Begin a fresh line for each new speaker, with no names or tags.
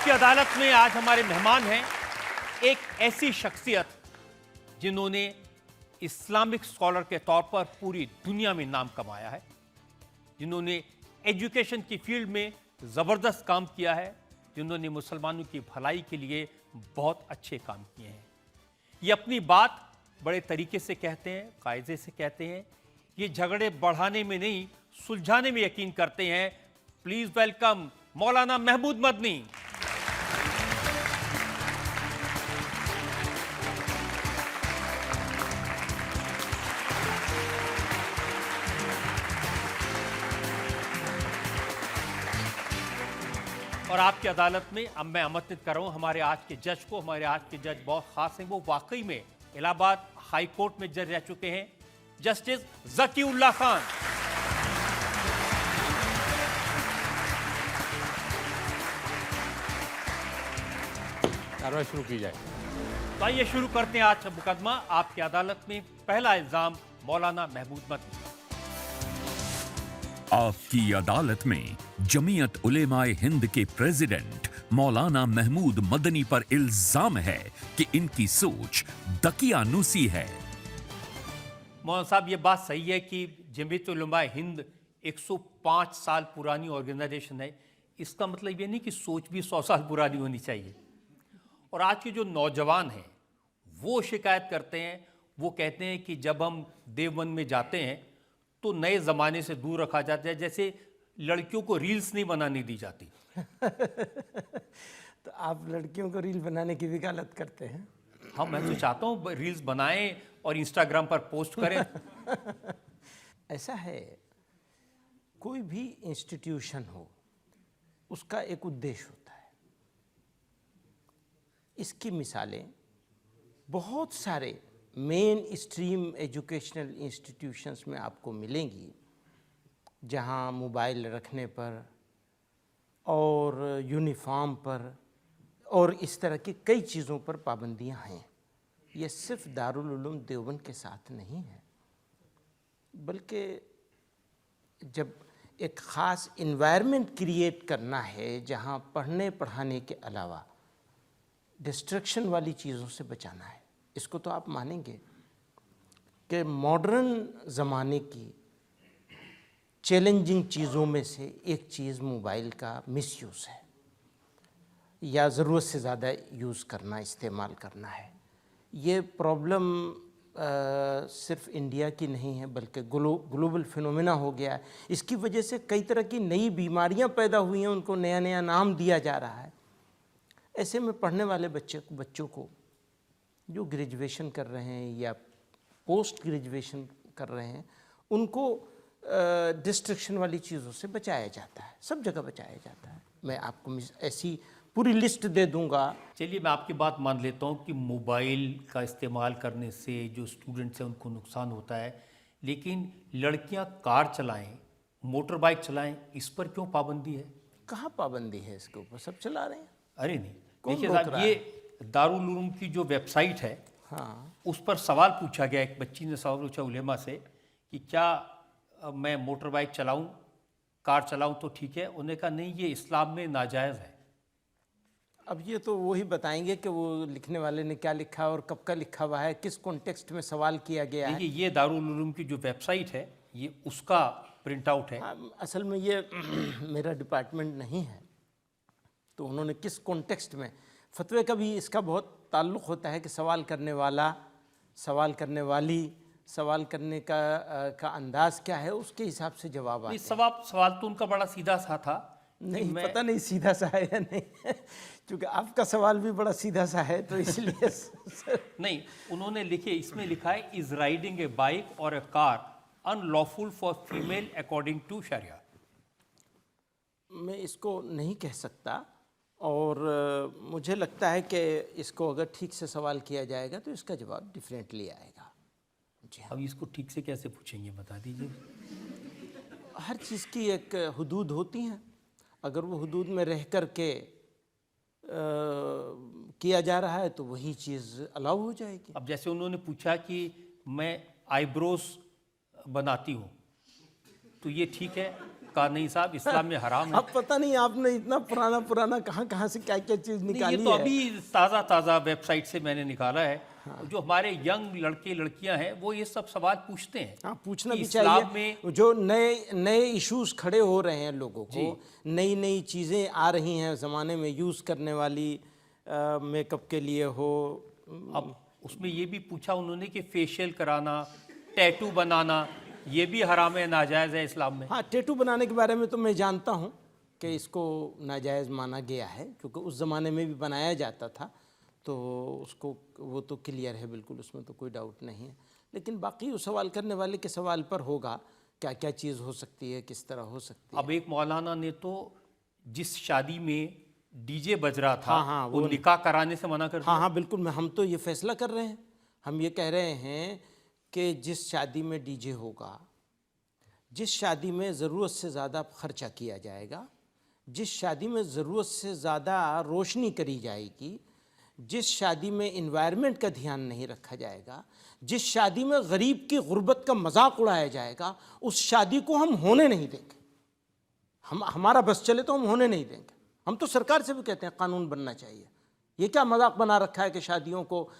आपकी अदालत में आज हमारे मेहमान हैं एक ऐसी शख्सियत जिन्होंने इस्लामिक स्कॉलर के तौर पर पूरी दुनिया में नाम कमाया है, जिन्होंने एजुकेशन की फील्ड में ज़बरदस्त काम किया है, जिन्होंने मुसलमानों की भलाई के लिए बहुत अच्छे काम किए हैं। ये अपनी बात बड़े तरीके से कहते हैं, कायदे से कहते हैं। ये झगड़े बढ़ाने में नहीं, सुलझाने में यकीन करते हैं। प्लीज वेलकम मौलाना महमूद मदनी। और आपकी अदालत में अब मैं आमंत्रित कर रहा हूं हमारे आज के जज को। हमारे आज के जज बहुत खास हैं, वो वाकई में इलाहाबाद हाई कोर्ट में जज रह चुके हैं, जस्टिस ज़कीउल्लाह खान।
कार्रवाई शुरू की जाए।
तो आइए शुरू करते हैं आज का मुकदमा। आपकी अदालत में पहला इल्जाम मौलाना महमूद मदनी।
आपकी अदालत में जमीयत उलेमाए हिंद के प्रेसिडेंट मौलाना महमूद मदनी पर इल्जाम है कि इनकी सोच दकियानूसी है।
मौलाना साहब, ये बात सही है कि जमीयत उलेमाए हिंद 105 साल पुरानी ऑर्गेनाइजेशन है। इसका मतलब ये नहीं कि सोच भी 100 साल पुरानी होनी चाहिए। और आज के जो नौजवान हैं वो शिकायत करते हैं, वो कहते हैं कि जब हम देवबंद में जाते हैं तो नए ज़माने से दूर रखा जाता है, जैसे लड़कियों को रील्स नहीं बनाने दी जाती।
तो आप लड़कियों को रील बनाने की वकालत करते हैं?
हाँ, मैं तो चाहता हूँ रील्स बनाएं और इंस्टाग्राम पर पोस्ट करें।
ऐसा है, कोई भी इंस्टीट्यूशन हो उसका एक उद्देश्य होता है। इसकी मिसालें बहुत सारे मेन स्ट्रीम एजुकेशनल इंस्टीट्यूशंस में आपको मिलेंगी, जहां मोबाइल रखने पर और यूनिफॉर्म पर और इस तरह की कई चीज़ों पर पाबंदियां हैं। ये सिर्फ दारुल उलूम देवबंद के साथ नहीं है, बल्कि जब एक ख़ास इन्वायरमेंट क्रिएट करना है जहां पढ़ने पढ़ाने के अलावा डिस्ट्रैक्शन वाली चीज़ों से बचाना है, इसको तो आप मानेंगे कि मॉडर्न ज़माने की चैलेंजिंग चीज़ों में से एक चीज़ मोबाइल का मिसयूज़ है या ज़रूरत से ज़्यादा यूज़ करना, इस्तेमाल करना है। ये प्रॉब्लम सिर्फ इंडिया की नहीं है, बल्कि ग्लोबल फिनोमेना हो गया है। इसकी वजह से कई तरह की नई बीमारियां पैदा हुई हैं, उनको नया नया नाम दिया जा रहा है। ऐसे में पढ़ने वाले बच्चों को जो ग्रेजुएशन कर रहे हैं या पोस्ट ग्रेजुएशन कर रहे हैं, उनको डिस्ट्रैक्शन वाली चीज़ों से बचाया जाता है, सब जगह बचाया जाता है। मैं आपको ऐसी पूरी लिस्ट दे दूंगा।
चलिए, मैं आपकी बात मान लेता हूँ कि मोबाइल का इस्तेमाल करने से जो स्टूडेंट्स हैं उनको नुकसान होता है, लेकिन लड़कियाँ कार चलाएं, मोटर बाइक चलाएं, इस पर क्यों पाबंदी है?
कहाँ पाबंदी है इसके ऊपर? सब चला रहे हैं।
अरे नहीं,
कौन
देखिए
रोक
साहब,
रहा
ये दारुल उलूम की जो वेबसाइट है,
हाँ,
उस पर सवाल पूछा गया, एक बच्ची ने सवाल पूछा उलेमा से कि क्या मैं मोटर बाइक चलाऊं, कार चलाऊं तो ठीक है? उन्होंने कहा नहीं, ये इस्लाम में नाजायज़ है।
अब ये तो वही बताएंगे कि वो लिखने वाले ने क्या लिखा और कब का लिखा हुआ है, किस कॉन्टेक्स्ट में सवाल किया गया है।
देखिए, ये दारुल उलूम की जो वेबसाइट है, ये उसका प्रिंट आउट है।
असल में ये मेरा डिपार्टमेंट नहीं है, तो उन्होंने किस कॉन्टेक्स्ट में, फतवे का भी इसका बहुत ताल्लुक़ होता है कि सवाल करने वाला, सवाल करने वाली, सवाल करने का अंदाज क्या है, उसके हिसाब से जवाब आते हैं।
सवाल तो उनका बड़ा सीधा सा था।
नहीं, पता नहीं सीधा सा है या नहीं, क्योंकि आपका सवाल भी बड़ा सीधा सा है, तो इसलिए
नहीं, उन्होंने लिखे, इसमें लिखा है इज राइडिंग ए बाइक और a car unlawful for female according to शरिया।
मैं इसको नहीं कह सकता, और मुझे लगता है कि इसको अगर ठीक से सवाल किया जाएगा तो इसका जवाब डिफरेंटली आएगा। जी,
अब इसको ठीक से कैसे पूछेंगे, बता दीजिए।
हर चीज़ की एक हुदूद होती हैं, अगर वो हुदूद में रह कर के किया जा रहा है तो वही चीज़ अलाउ हो जाएगी।
अब जैसे उन्होंने पूछा कि मैं आईब्रोज बनाती हूँ, तो ये ठीक है? कहा नहीं साहब, इस्लाम में हराम है।
अब पता नहीं आपने इतना पुराना कहाँ से क्या क्या चीज़
नहीं,
निकाली
ये तो
है।
अभी ताज़ा वेबसाइट से मैंने निकाला है। जो हमारे यंग लड़के लड़कियां हैं वो ये सब सवाल पूछते हैं।
हाँ, पूछना
कि
भी
इस्लाम
चाहिए। जो नए इश्यूज खड़े हो रहे हैं लोगों को, नई चीज़ें आ रही हैं ज़माने में यूज़ करने वाली, मेकअप के लिए हो।
अब उसमें ये भी पूछा उन्होंने कि फेशियल कराना, टैटू बनाना, ये भी हराम है, नाजायज़ है इस्लाम में।
हाँ, टैटू बनाने के बारे में तो मैं जानता हूँ कि इसको नाजायज़ माना गया है, क्योंकि उस ज़माने में भी बनाया जाता था, तो उसको वो तो क्लियर है बिल्कुल, उसमें तो कोई डाउट नहीं है। लेकिन बाकी उस सवाल करने वाले के सवाल पर होगा क्या क्या चीज़ हो सकती है, किस तरह हो सकती है।
अब एक मौलाना ने तो जिस शादी में डीजे बज रहा था,
हाँ,
वो निकाह कराने से मना कर दिया।
हाँ, बिल्कुल। हम तो ये फैसला कर रहे हैं, हम ये कह रहे हैं कि जिस शादी में डीजे होगा, जिस शादी में ज़रूरत से ज़्यादा खर्चा किया जाएगा, जिस शादी में ज़रूरत से ज़्यादा रोशनी करी जाएगी, जिस शादी में इन्वायरमेंट का ध्यान नहीं रखा जाएगा, जिस शादी में गरीब की गुर्बत का मजाक उड़ाया जाएगा, उस शादी को हम होने नहीं देंगे। हमारा बस चले तो हम होने नहीं देंगे। हम तो सरकार से भी कहते हैं कानून बनना चाहिए। ये क्या मजाक बना रखा है कि शादियों को